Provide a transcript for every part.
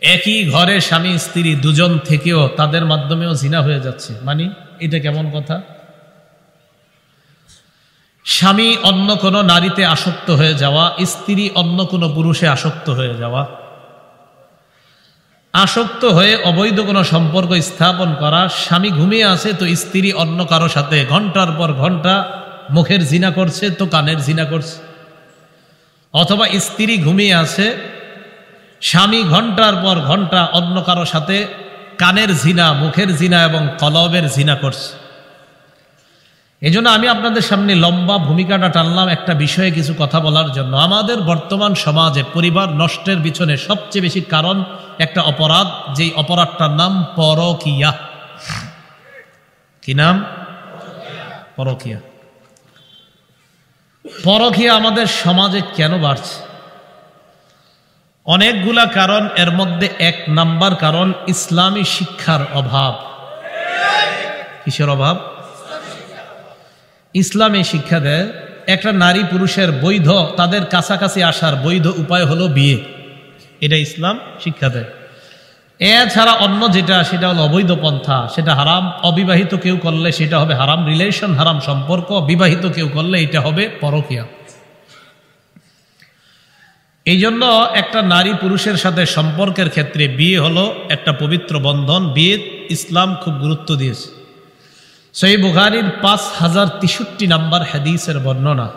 একই ঘরে স্বামী স্ত্রী দুজন থেকেও তাদের মাধ্যমেও জিনা হয়ে যাচ্ছে, মানে এটা কেমন কথা? স্বামী অন্য কোনো নারীতে আসক্ত হয়ে যাওয়া, স্ত্রী অন্য কোনো পুরুষে আসক্ত হয়ে যাওয়া, আসক্ত হয়ে অবৈধ কোনো সম্পর্ক স্থাপন করা। স্বামী ঘুমিয়ে আছে তো স্ত্রী অন্য কারো সাথে ঘন্টার পর ঘন্টা মুখের জিনা করছে তো কানের জিনা করছে, অথবা স্ত্রী ঘুমিয়ে আছে, স্বামী ঘন্টার পর ঘন্টা অন্য কারো সাথে কানের জিনা, মুখের জিনা এবং কলবের জিনা করছে। এই জন্য আমি আপনাদের সামনে লম্বা ভূমিকাটা টানলাম একটা বিষয়ে কিছু কথা বলার জন্য। আমাদের বর্তমান সমাজে পরিবার নষ্টের পিছনে সবচেয়ে বেশি কারণ একটা অপরাধ, যেই অপরাধটার নাম পরকীয়া। কি নাম? পরকীয়া। পরকীয়া আমাদের সমাজে কেন বাড়ছে? অনেকগুলা কারণ, এর মধ্যে এক নাম্বার কারণ ইসলামী শিক্ষার অভাব। কিসের অভাব? ইসলামী শিক্ষা দেয় একটা নারী পুরুষের বৈধ, তাদের কাছাকাছি আসার বৈধ উপায় হলো বিয়ে, এটা ইসলাম শিক্ষা দেয়। এছাড়া অন্য যেটা, সেটা হলো অবৈধ পন্থা, সেটা হারাম। অবিবাহিত কেউ করলে সেটা হবে হারাম রিলেশন, হারাম সম্পর্ক। বিবাহিত কেউ করলে এটা হবে পরকীয়া। এই জন্য একটা নারী পুরুষের সাথে সম্পর্কের ক্ষেত্রে বিয়ে হলো একটা পবিত্র বন্ধন। বিয়ে ইসলাম খুব গুরুত্ব দিয়েছে। সহিহ বুখারীর 5063 নম্বর হাদিসের বর্ণনা।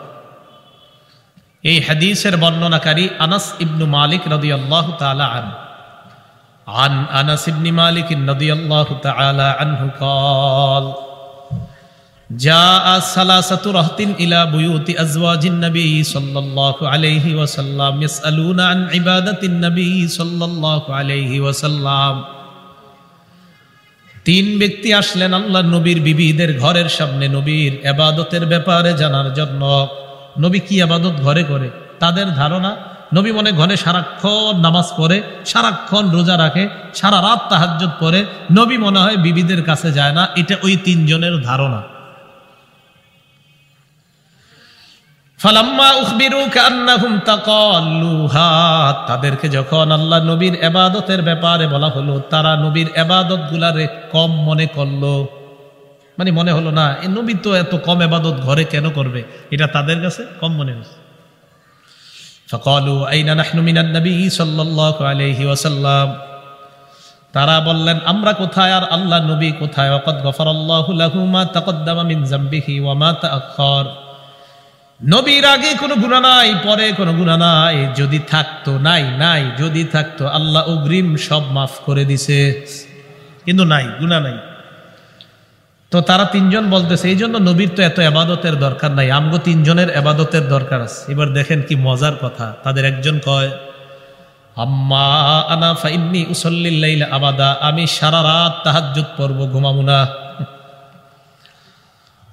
এই হাদিসের বর্ণনাকারী আনাস ইবনু মালিক রাদিয়াল্লাহু তাআলা আনহু। عن أنس بن مالك رضي الله تعالى عنه قال جاء ثلاثة رهط إلى بيوت أزواج النبي صلى الله عليه وسلم يسألون عن عبادة النبي صلى الله عليه وسلم। তিন ব্যক্তি আসলেন আল্লাহ নবীর বিবিদের ঘরের সামনে নবীর ইবাদতের ব্যাপারে জানার জন্য। নবী কি ইবাদত ঘরে করে? তাদের ধারণা নবী মনে ঘরে সারাক্ষণ নামাজ পড়ে, সারাক্ষণ রোজা রাখে, সারা রাত তাহাজ্জুদ পড়ে। নবী মনে হয় বিবিদের কাছে যায় না, এটা ওই তিনজনের ধারণা। ফালাম্মা উখবিরু কান্নাহুম তাকাল্লুহা, তাদেরকে যখন আল্লাহ নবীর ইবাদতের ব্যাপারে বলা হলো, তারা নবীর ইবাদত গুলারে কম মনে করলো। মানে মনে হলো না, এই নবী তো এত কম ইবাদত ঘরে কেন করবে, এটা তাদের কাছে কম মনে হয়েছে। ফাকালু আইনা নাহনু মিনান নবী সাল্লাল্লাহু আলাইহি ওয়াসাল্লাম, তারা বললেন আমরা কোথায় আর আল্লাহ নবী কোথায়? ওয়াকাদ গফারাল্লাহু লাহু মা তাকদ্দামা মিন যামবিহি ওয়া মা তাআখার, নবীর আগে কোনো গুনাহ নাই, পরে কোনো গুনাহ নাই। যদি থাকতো, নাই, যদি থাকতো আল্লাহ অগ্রিম সব মাফ করে দিছে, কিন্তু নাই, গুনাহ নাই। তো তারা তিনজন বলতেছে এই জন্য নবীর তো এত ইবাদতের দরকার নাই, আমগো তিনজনের ইবাদতের দরকার আছে। এবার দেখেন কি মজার কথা, তাদের একজন কয় আম্মা আনা ফাইন্নী উসাল্লিল লাইলা আবাদা, আমি সারা রাত তাহাজ্জুদ পড়ব, ঘুমাবো না।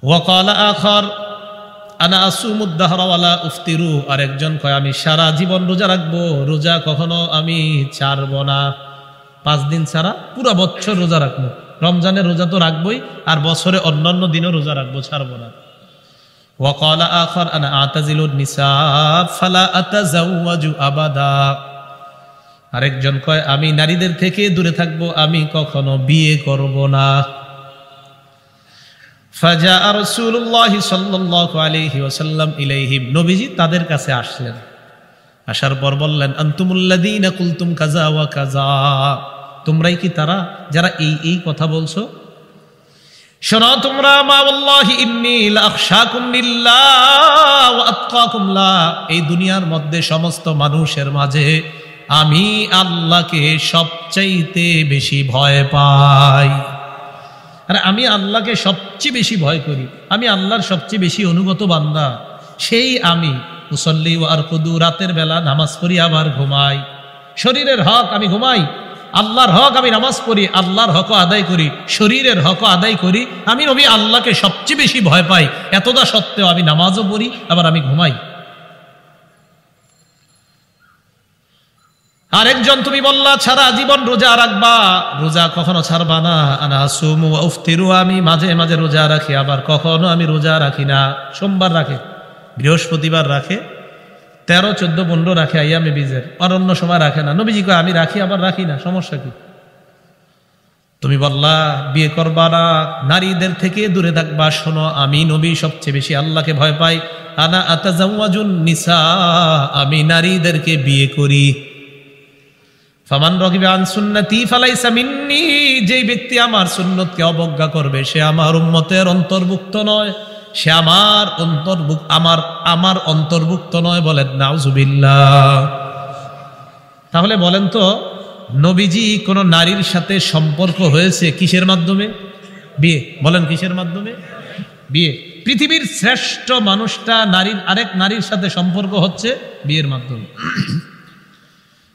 ওয়া ক্বালা আখার আনা আসুমুদ দাহরা ওয়ালা উফতিরু, আর একজন কয় আমি সারা জীবন রোজা রাখবো, রোজা কখনো আমি ছাড়বো না। 5 দিন ছাড়া পুরো বছর রোজা রাখবো, রমজানের রোজা তো রাখবোই, আর বছরে অন্যান্য দিনও রোজা রাখবো, ছাড়বো না। ওয়া ক্বালা আখার আনা আতাজিলুন নিসা ফালা আতাজাওয়াজু আবাদা, আরেকজন কয় আমি নারীদের থেকে দূরে থাকবো, আমি কখনো বিয়ে করব না। ফাজাআ রাসূলুল্লাহ সাল্লাল্লাহু আলাইহি ওয়াসাল্লাম ইলাইহিম, নবীজি তাদের কাছে আসলেন। আসার পর বললেন আনতুমুল্লাযীনা কুলতুম কাযা ওয়া কাযা, তোমরাই কি তারা যারা এই এই কথা বলছো? শোনো তোমরা, মা ওয়াল্লাহি ইন্নী লাআখশাকুম লিল্লাহ ওয়া আতকাকুম লা, এই দুনিয়ার মধ্যে সমস্ত মানুষের মাঝে আমি আল্লাহকে সবচাইতে বেশি ভয় পাই। আরে আমি আল্লাহকে সবচেয়ে বেশি ভয় করি, আমি আল্লাহর সবচেয়ে বেশি অনুগত বান্দা, সেই আমি উসল্লি ওয়া আরকুদু, রাতের বেলা নামাজ পড়ি আবার ঘুমাই। শরীরের হক আমি ঘুমাই, আল্লাহর হক আমি নামাজ পড়ি, আল্লাহর হক আদায় করি, শরীরের হক আদায় করি। আমি নবী আল্লাহকে সবচেয়ে বেশি ভয় পাই, এতটা সত্ত্বেও আমি নামাজও পড়ি আবার আমি ঘুমাই। আরেকজন তুমি বললা সারা জীবন রোজা রাখবা, রোজা কখনো ছাড়বা না। আনা আসুমু ওয়া উফতিরু, আমি মাঝে মাঝে রোজা রাখি, আবার কখনো আমি রোজা রাখি না। সোমবার রাখে, বৃহস্পতিবার রাখে, 13-14-15 রাখে আইয়ামে বীজের, আর অন্য সময় রাখে না। নবীজি কয় আমি রাখি আবার রাখি না, সমস্যা কি? তুমি বললা বিয়ে করবা না, নারীদের থেকে দূরে থাকবা। শোনো, আমি নবী সবচেয়ে বেশি আল্লাহকে ভয় পাই। আনা আতাজাওয়াজুন নিসা, আমি নারীদেরকে বিয়ে করি। ফামান রাগিবা আন সুন্নতি ফালাইসা মিন্নি, যেই ব্যক্তি আমার সুন্নতকে অবজ্ঞা করবে সে আমার উম্মতের অন্তর্ভুক্ত নয়, সে আমার অন্তর্ভুক্ত নয়। বলেন নাউজুবিল্লাহ। তাহলে বলেন তো, নবীজি কোন নারীর সাথে সম্পর্ক হয়েছে কিসের মাধ্যমে? বিয়ে। বলেন কিসের মাধ্যমে? বিয়ে। পৃথিবীর শ্রেষ্ঠ মানুষটা আরেক নারীর সাথে সম্পর্ক হচ্ছে বিয়ের মাধ্যমে।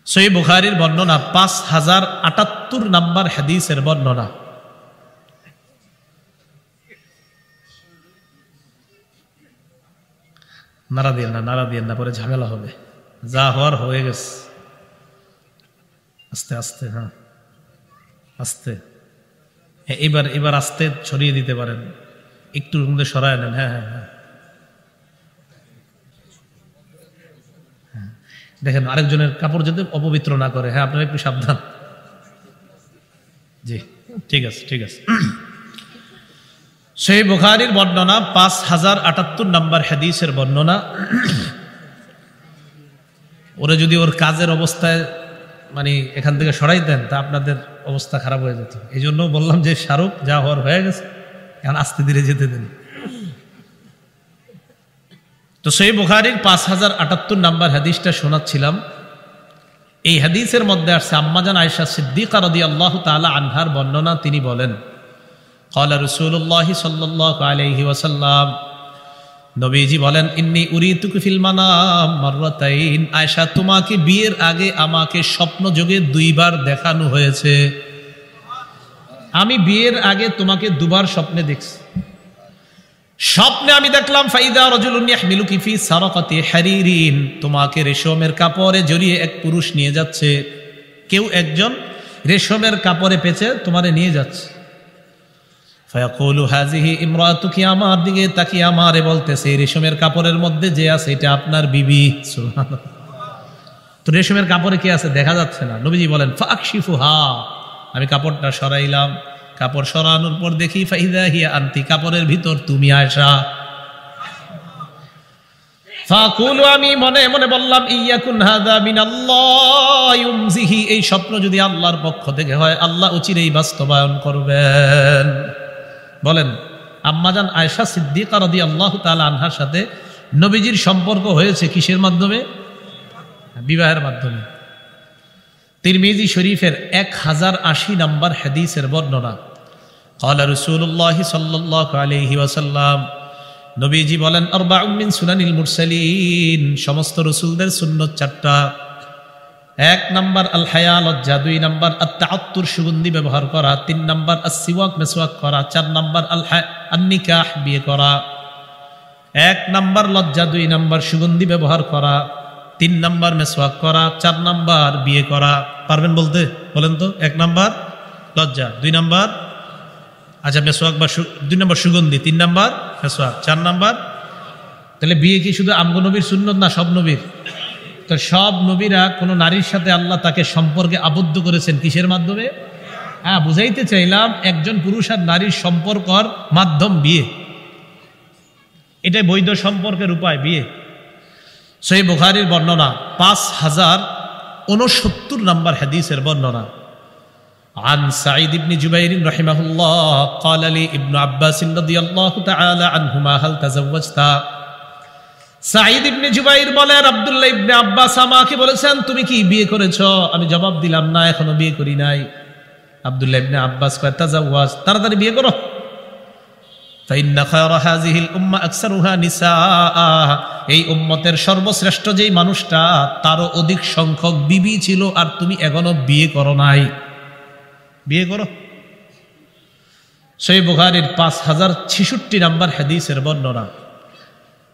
সহিহ বুখারীর বর্ণনা, 5078 নাম্বার হাদিসের বর্ণনা। নাড়া দিয়েন না, পরে ঝামেলা হবে। যা হওয়ার হয়ে গেছে। আস্তে আস্তে, হ্যাঁ আস্তে। হ্যাঁ, এবার আস্তে ছড়িয়ে দিতে পারেন, একটু মধ্যে সরায় নেন। হ্যাঁ হ্যাঁ হ্যাঁ, দেখেন আরেকজনের কাপড় যাতে অপবিত্র না করে। হ্যাঁ, আপনারা একটু সাবধান। জি, ঠিক আছে ঠিক আছে। সহিহ বুখারীর বর্ণনা, 5078 নাম্বার হাদিসের বর্ণনা। ওরা যদি ওর কাজের অবস্থায় মানে এখান থেকে সরাই দেন তা আপনাদের অবস্থা খারাপ হয়ে যেত। এই জন্য বললাম যে শাহরুখ যা হওয়ার হয়ে গেছে, এখন আস্তে ধীরে যেতে দেন। তো সহিহ বুখারীর 5078 নাম্বার হাদিসটা শোনাচ্ছিলাম। এই হাদিসের মধ্যে আসছে আম্মাজান আয়েশা সিদ্দিকা রাদিয়াল্লাহু তাআলা আনহার বর্ণনা। তিনি বলেন, ক্বালা রাসূলুল্লাহি সাল্লাল্লাহু আলাইহি ওয়াসাল্লাম, নবীজি বলেন, ইন্নী উরিতুকা ফিল মানাম মাররাতাইন, আয়েশা তোমাকে বিয়ের আগে আমাকে স্বপ্ন যোগে 2 বার দেখানো হয়েছে। আমি বিয়ের আগে তোমাকে 2 বার স্বপ্নে দেখছি। স্বপ্নে আমি দেখলাম ফাইদা রাজুলুন ইয়াহমিলুকি ফি সারাকাতি হারিরিন, তোমাকে রেশমের কাপড়ে জড়িয়ে এক পুরুষ নিয়ে যাচ্ছে। কেউ একজন রেশমের কাপড়ে পেঁচে তোমারে নিয়ে যাচ্ছে। ফায়াকুলু হাযিহি ইমরাতুকি, আমার দিকে তাকিয়ে আমারে বলতেছে, রেশমের কাপড়ের মধ্যে যে আছে এটা আপনার বিবি। সুবহানাল্লাহ। তো রেশমের কাপড়ে কে আছে দেখা যাচ্ছে না। নবীজি বলেন ফাকশিফুহা, আমি কাপড়টা সরাইলাম। কাপড় সরানোর পর দেখি ফাইদা হিয়া আনতি, কাপড়ের ভিতর তুমি আয়েশা। ফাকুলু, আমি মনে মনে বললাম, ইয়াকুন হাযা মিনাল্লাহ ইউমজিহি, এই স্বপ্ন যদি আল্লাহর পক্ষ থেকে হয় আল্লাহ অচিরেই বাস্তবায়ন করবেন। বলেন, আম্মাজান আয়েশা সিদ্দিকা রাদিয়াল্লাহু তাআলা আনহার সাথে নবীজির সম্পর্ক হয়েছে কিসের মাধ্যমে? বিবাহের মাধ্যমে। তিরমিজি শরীফের 1080 নাম্বার হাদিসের বর্ণনা। ক্বালা রাসূলুল্লাহি সাল্লাল্লাহু আলাইহি ওয়াসাল্লাম, নবীজি বলেন, আরবাউন মিন সুনানিল মুরসালিন, সমস্ত রাসূলদের সুন্নাত 4টা। 1 নাম্বার আল হায়া, লজ্জা। 2 নাম্বার আত-তাআত্তুর, সুগন্ধি ব্যবহার করা। 3 নাম্বার আস-সিওয়াক, মেসওয়াক করা। 4 নাম্বার আন-নিকাহ, বিয়ে করা। 1 নাম্বার লজ্জা, 2 নাম্বার সুগন্ধি ব্যবহার করা, 3 নাম্বার মেসওয়াক করা, 4 নাম্বার বিয়ে করা। পারবেন বলতে? বলেন তো। 1 নাম্বার লজ্জা, 2 নাম্বার আচ্ছা মেসওয়াক বা 2 নাম্বার সুগন্ধি, 3 নাম্বার মেসওয়াক, 4 নাম্বার। তাহলে বিয়ে কি শুধু আমগো নবীর সুন্নত না সব নবীর? তো সব নবীরা কোন নারীর সাথে আল্লাহ তাকে সম্পর্কে আবদ্ধ করেছেন কিসের মাধ্যমে? হ্যাঁ, বুঝাইতে চাইলাম একজন পুরুষ আর নারীর সম্পর্কর মাধ্যম বিয়ে। এটাই বৈধ সম্পর্কের উপায়, বিয়ে। সহিহ বুখারীর বর্ণনা, 5069 নাম্বার হাদিসের বর্ণনা। عن سعيد بن جبير رحمه الله قال لي ابن عباس رضي الله تعالى عنهما هل تزوجت؟ সাঈদ ইবনে জুবাইর বলেন, আব্দুল্লাহ ইবনে আব্বাস আমাকে বলেছেন তুমি কি বিয়ে করেছো? আমি জবাব দিলাম না, এখনো বিয়ে করি নাই। আব্দুল্লাহ ইবনে আব্বাস কয়, তাজাওয়াজ, তাড়াতাড়ি বিয়ে করো। ফাইন্না খায়রা হাযিহিল উম্মাহ আকসারুহা নিসাআ, এই উম্মতের সর্বশ্রেষ্ঠ যেই মানুষটা তারও অধিক সংখ্যক বিবি ছিল আর তুমি এখনো বিয়ে করো নাই, বিয়ে করো। সহিহ বুখারীর 5066 নাম্বার হাদিসের বর্ণনা।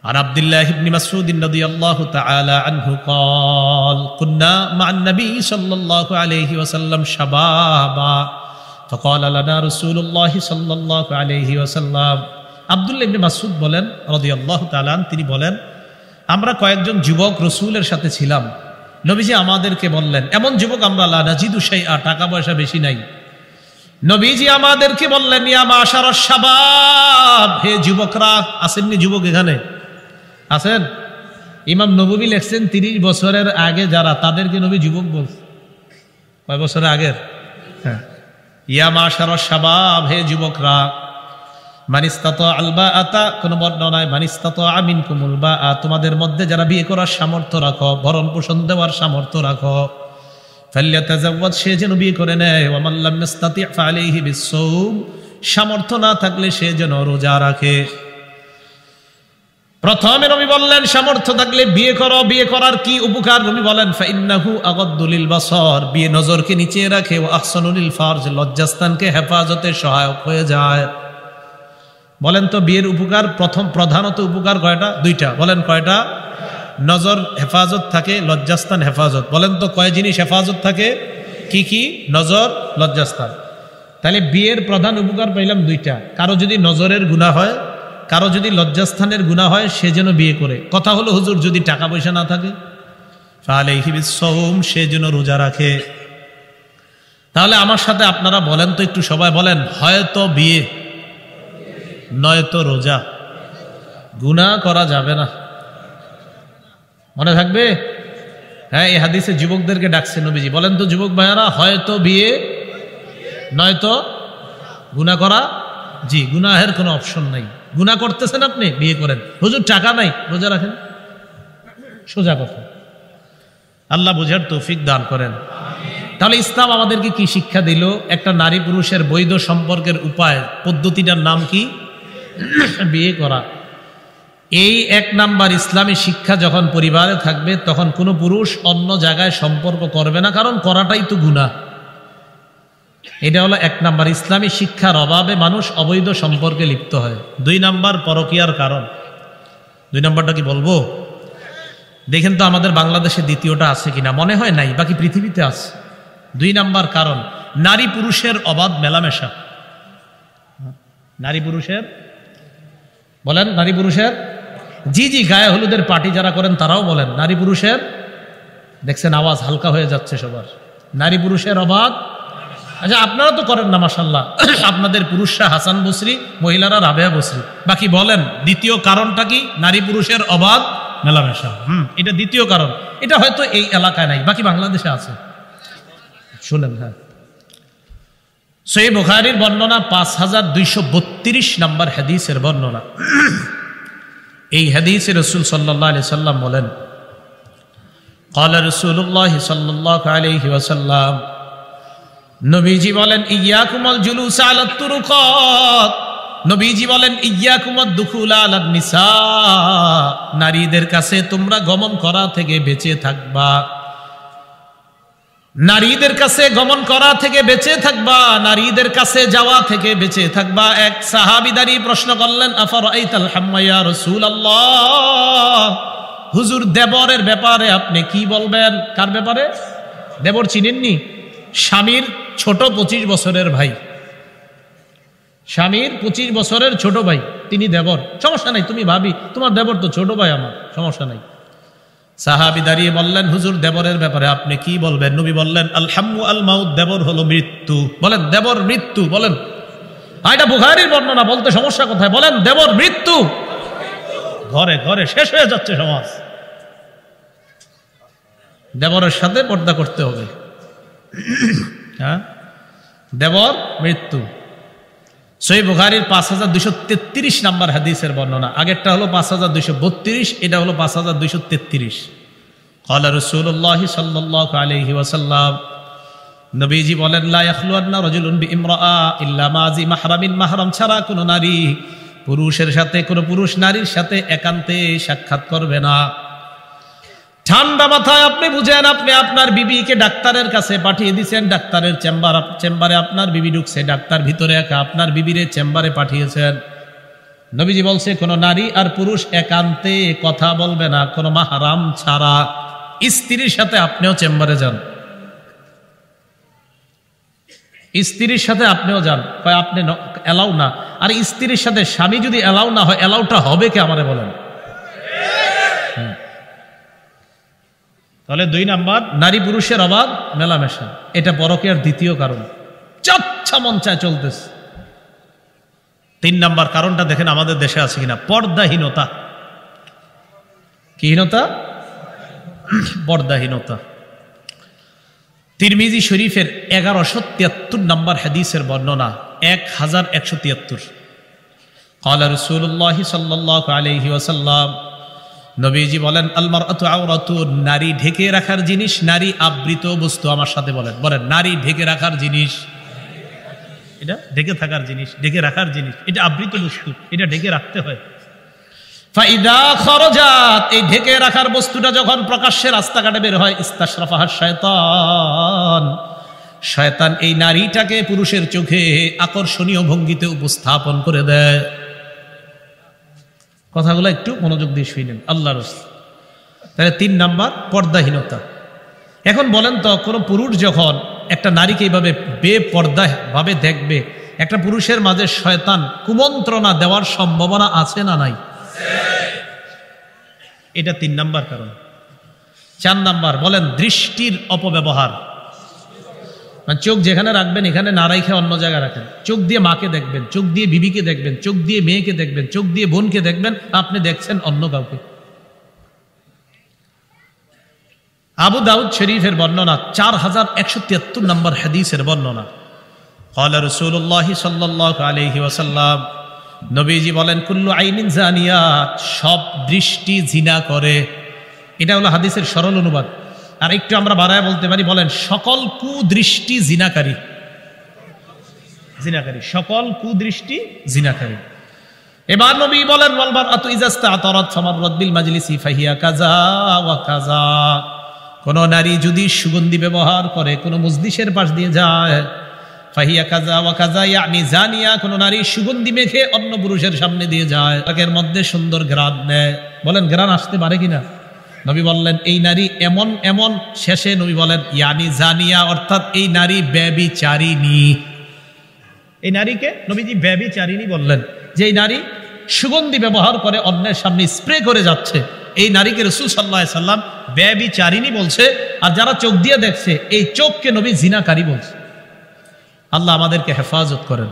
عن عبد الله بن مسعود رضي الله تعالى عنه قال كنا مع النبي صلى الله عليه وسلم شبابا فقال لنا رسول الله صلى الله عليه وسلم, আব্দুল্লাহ ইবনে মাসউদ বলেন রাদিয়াল্লাহু তাআলা আনহু, তিনি বলেন আমরা কয়েকজন যুবক রসুলের সাথে ছিলাম, নবীজি আমাদেরকে বললেন, এমন যুবক আমরা লা নাজিদু শাইআ, টাকা পয়সা বেশি নাই, নবীজি আমাদেরকে বললেন ইয়া মাশারাশ শাবাব, হে যুবকরা। আসেননি যুবক এখানে? আছেন? ইমাম নববী লেখছেন 30 বছরের আগে যারা, তাদেরকে নবী যুবক বলছে। কয় বছরের আগের? হ্যাঁ। ইয়া মাশারাশ শাবাব, হে যুবকরা, মানিস্তাতা আল বাআতা, কোন বর্ণনায় মানিস্তাতা মিনকুমুল বাআ, তোমাদের মধ্যে যারা বিয়ে করার সামর্থ্য রাখো, ভরণ পোষণ দেওয়ার সামর্থ্য রাখো, ফাল্যাতাযাওয়াজ, সে যেন বিয়ে করে নেয়। ওয়া মান লাম ইস্তাতি' ফাআলাইহি বিস-সাওম, সামর্থ্য না থাকলে সে যেন রোজা রাখে। প্রথমে নবী বললেন সামর্থ্য থাকলে বিয়ে করো। বিয়ে করার কি উপকার? নবী বলেন ফাইন্নাহু আগাদ্দু লিল বাসার, বিয়ে নজরকে নিচে রাখে, ও আহসানু লিল ফারজ, লজ্জাস্থানকে হেফাজতে সহায়ক হয়ে যায়। বলেন তো বিয়ের উপকার প্রধানত উপকার কয়টা? 2টা। বলেন কয়টা? নজর হেফাজত থাকে, লজ্জাস্থান হেফাজত। বলেন তো কয় জিনিস হেফাজত থাকে? কি কি? নজর, লজ্জাস্থান। তাহলে বিয়ের প্রধান উপকার পাইলাম 2টা। কারো যদি নজরের গুনাহ হয়, কারো যদি লজ্জাস্থানের গুনাহ হয়, সে যেন বিয়ে করে। কথা হলো হুজুর যদি টাকা পয়সা না থাকে, ফাআলাইহি বিস-সাওম, সে যেন রোজা রাখে। তাহলে আমার সাথে আপনারা বলেন তো একটু, সবাই বলেন, হয়তো বিয়ে নয়তো রোজা। গুনাহ করা যাবে না, মনে থাকবে? হ্যাঁ, এই হাদিসে যুবকদেরকে ডাকছে নবীজি। বলেন তো যুবক ভাইয়ারা, হয়তো বিয়ে নয়তো গুনাহ করা। জি, গুনাহের কোনো অপশন নাই। গুনাহ করতেছেন আপনি, বিয়ে করেন। হুজুর টাকা নাই, রোজা রাখেন। সোজা কথা। আল্লাহ বুঝার তৌফিক দান করেন। তাহলে ইসলাম আমাদেরকে কি শিক্ষা দিল? একটা নারী পুরুষের বৈধ সম্পর্কের উপায়, পদ্ধতিটার নাম কি? বিয়ে করা। এই 1 নাম্বার ইসলামী শিক্ষা যখন পরিবারে থাকবে, তখন কোনো পুরুষ অন্য জায়গায় সম্পর্ক করবে না, কারণ করাটাই তো গুনাহ। এটা হলো 1 নাম্বার। ইসলামী শিক্ষার অভাবে মানুষ অবৈধ সম্পর্কে লিপ্ত হয়। 2 নাম্বার পরকীয়ার কারণ। 2 নাম্বারটা কি বলবো? দেখেন তো আমাদের বাংলাদেশে দ্বিতীয়টা আছে কিনা, মনে হয় নাই, বাকি পৃথিবীতে আছে। 2 নাম্বার কারণ নারী পুরুষের অবাধ মেলামেশা। নারী পুরুষের, বলেন নারী পুরুষের, জি জি, গায়ে হলুদের পার্টি যারা করেন তারাও বলেন নারী পুরুষের। দেখছেন আওয়াজ হালকা হয়ে যাচ্ছে সবার। নারী পুরুষের অবাধ। আচ্ছা, আপনারা তো করেন না মাশাআল্লাহ, আপনাদের পুরুষরা হাসান বসরি, মহিলারা রাবেয়া বসরি। বাকি বলেন দ্বিতীয় কারণটা কি? নারী পুরুষের অবাধ মেলামেশা। এটা দ্বিতীয় কারণ। এটা হয়তো এই এলাকায় নাই, বাকি বাংলাদেশে আছে। শুনেন, হ্যাঁ, সহিহ বুখারীর বর্ণনা 5232 নম্বর হাদিসের বর্ণনা। এই হাদিসে রাসূল সাল্লাল্লাহু আলাইহি সাল্লাম বলেন, ক্বালা রাসূলুল্লাহ সাল্লাল্লাহু আলাইহি ওয়াসাল্লাম, নবীজি বলেন, ইয়াকুমুল জুলুস আলা তুরুকাত, নবীজি বলেন ইয়াকুমুদ দুখুল আলা নিসা, নারীদের কাছে তোমরা গমন করা থেকে বেঁচে থাকবা। নারীদের কাছে গমন করা থেকে বেঁচে থাকবা, নারীদের কাছে যাওয়া থেকে বেঁচে থাকবা। এক সাহাবী দাঁড়িয়ে প্রশ্ন করলেন, আফারাইতাল হাম্মা ইয়া রাসূলুল্লাহ, হুজুর দেবরের ব্যাপারে আপনি কি বলবেন? কার ব্যাপারে? দেবর চিনেননি? স্বামীর ছোট 25 বছরের ভাই, স্বামীর 25 বছরের ছোট ভাই, তিনি দেবর। সমস্যা নাই, তুমি ভাবি তোমার দেবর তো ছোট ভাই আমার, সমস্যা নাই। সাহাবী দাঁড়িয়ে বললেন, হুজুর দেবরের ব্যাপারে আপনি কি বলবেন? নবী বললেন, আল হাম্মু আল মাউত, দেবর হলো মৃত্যু। বলেন দেবর মৃত্যু। বলেন, এটা বুখারীর বর্ণনা, বলতে সমস্যা কোথায়? বলেন দেবর মৃত্যু। ঘরে ঘরে শেষ হয়ে যাচ্ছে সমাজ। দেবরের সাথে পর্দা করতে হবে। হ্যাঁ, দেবর মৃত্যু। সহিহ বুখারীর 5233 নম্বর হাদিসের বর্ণনা। আগেরটা হলো 5232, এটা হলো 5233। ক্বালা রাসূলুল্লাহ সাল্লাল্লাহু আলাইহি ওয়াসাল্লাম, নবীজি বলেন, লা ইয়াখলুয়ান্না রাজুলুন বিইমরাআ ইল্লা মা জি মাহরামিন, মাহরাম ছাড়া কোন নারী পুরুষের সাথে, কোন পুরুষ নারীর সাথে একান্তে সাক্ষাৎ করবে না। ঠান্ডা মাথায় আপনি বুঝেন, আপনি আপনার বিবিকে ডাক্তারের কাছে পাঠিয়ে দিয়েছেন, ডাক্তারের চেম্বারে আপনার বিবি ঢুকছে, ডাক্তার ভিতরে একা, আপনার বিবিরে চেম্বারে পাঠিয়েছেন। নবীজি বলছে কোন নারী আর পুরুষ একান্তে কথা বলবে না, কোন মাহরাম ছাড়া। স্ত্রীর সাথে আপনিও চেম্বারে যান, স্ত্রীর সাথে আপনিও যান, আপনি এলাও না। আর স্ত্রীর সাথে স্বামী যদি এলাও না হয়, এলাউটা হবে কে আমারে বলেন? তাহলে 2 নাম্বার, নারী পুরুষের অবাধ মেলামেশা, এটা পরকীয়ার দ্বিতীয় কারণ, চাচ্ছা মন চায় চলতেছে। 3 নাম্বার কারণটা দেখেন আমাদের দেশে আছে কিনা, পর্দাহীনতা। কি হীনতা? পর্দাহীনতা। তিরমিজি শরীফের 1173 নম্বর হাদিসের বর্ণনা, 1173। ক্বালা রাসূলুল্লাহ সাল্লাল্লাহু আলাইহি ওয়াসাল্লাম, নবীজি বলেন, আল মারআতু আওরাতুন, নারী ঢেকে রাখার জিনিস, নারী আবৃত বস্তু। আমার সাথে বলেন, নারী ঢেকে রাখার জিনিস, এটা ঢেকে থাকার জিনিস, ঢেকে রাখার জিনিস, এটা আবৃত বস্তু, এটা ঢেকে রাখতে হয়। ফাইদা খরজাত, এই ঢেকে রাখার বস্তুটা যখন প্রকাশ্যে রাস্তাঘাটে বের হয়, ইস্তাশরাফাহা শায়তান, শয়তান এই নারীটাকে পুরুষের চোখে আকর্ষণীয় ভঙ্গিতে উপস্থাপন করে দেয়। কথাগুলো একটু মনোযোগ দিয়ে শুনেন আল্লাহর রাসূল। তাহলে 3 নাম্বার পর্দাহীনতা। এখন বলেন তো, কোনো পুরুষ যখন একটা নারীকে এইভাবে বেপর্দা ভাবে দেখবে, একটা পুরুষের মাঝে শয়তান কুমন্ত্রণা দেওয়ার সম্ভাবনা আছে না নাই? এটা 3 নাম্বার কারণ। 4 নাম্বার বলেন, দৃষ্টির অপব্যবহার। মানে চোখ যেখানে রাখবেন এখানে না রাখে অন্য জায়গায় রাখেন। চোখ দিয়ে মাকে দেখবেন, চোখ দিয়ে বিবিকে দেখবেন, চোখ দিয়ে মেয়েকে দেখবেন, চোখ দিয়ে বোনকে দেখবেন, আপনি দেখছেন অন্য কাউকে। আবু দাউদ শরীফের বর্ণনা, 4173 নম্বর হাদিসের বর্ণনা। ক্বালা রাসূলুল্লাহ সাল্লাল্লাহু আলাইহি ওয়াসাল্লাম, নবীজি বলেন, কুল্লু আইনিন জানিয়াত, সব দৃষ্টি জিনা করে। এটা হলো হাদিসের সরল অনুবাদ। আর একটু আমরা বাড়ায় বলতে পারি, বলেন সকল কুদৃষ্টি জিনাকারী। জিনাকারী, সকল কুদৃষ্টি জিনাকারী। এবার নবী বলেন, ওয়াল মারআতু ইযা ইসতা'তারাত ফামাররাত বিল মাজলিসি ফাহিয়া কাযা ওয়া কাযা, কোন নারী যদি সুগন্ধি ব্যবহার করে, কোন মজলিসের পাশ দিয়ে যায়, ফাহিয়া কাযা ওয়া কাযা, ইয়ানি জানিয়া, কোন নারী সুগন্ধি মেখে অন্য পুরুষের সামনে দিয়ে যায়, তাকের মধ্যে সুন্দর ঘ্রাণ নেয়। বলেন ঘ্রাণ আসতে পারে কিনা? নবী বললেন এই নারী এমন এমন, শেষে নবী বলেন ইয়ানি জানিয়া, অর্থাৎ এই নারী ব্যভিচারিণী। এই নারীকে নবীজি ব্যভিচারিণী বললেন, যে এই নারী সুগন্ধি ব্যবহার করে অন্যের সামনে স্প্রে করে যাচ্ছে, এই নারীকে রাসূল সাল্লাল্লাহু আলাইহি সাল্লাম ব্যভিচারিণী বলছে। আর যারা চোখ দিয়ে দেখছে, এই চোখকে নবী জিনাকারী বলছে। আল্লাহ আমাদেরকে হেফাজত করেন।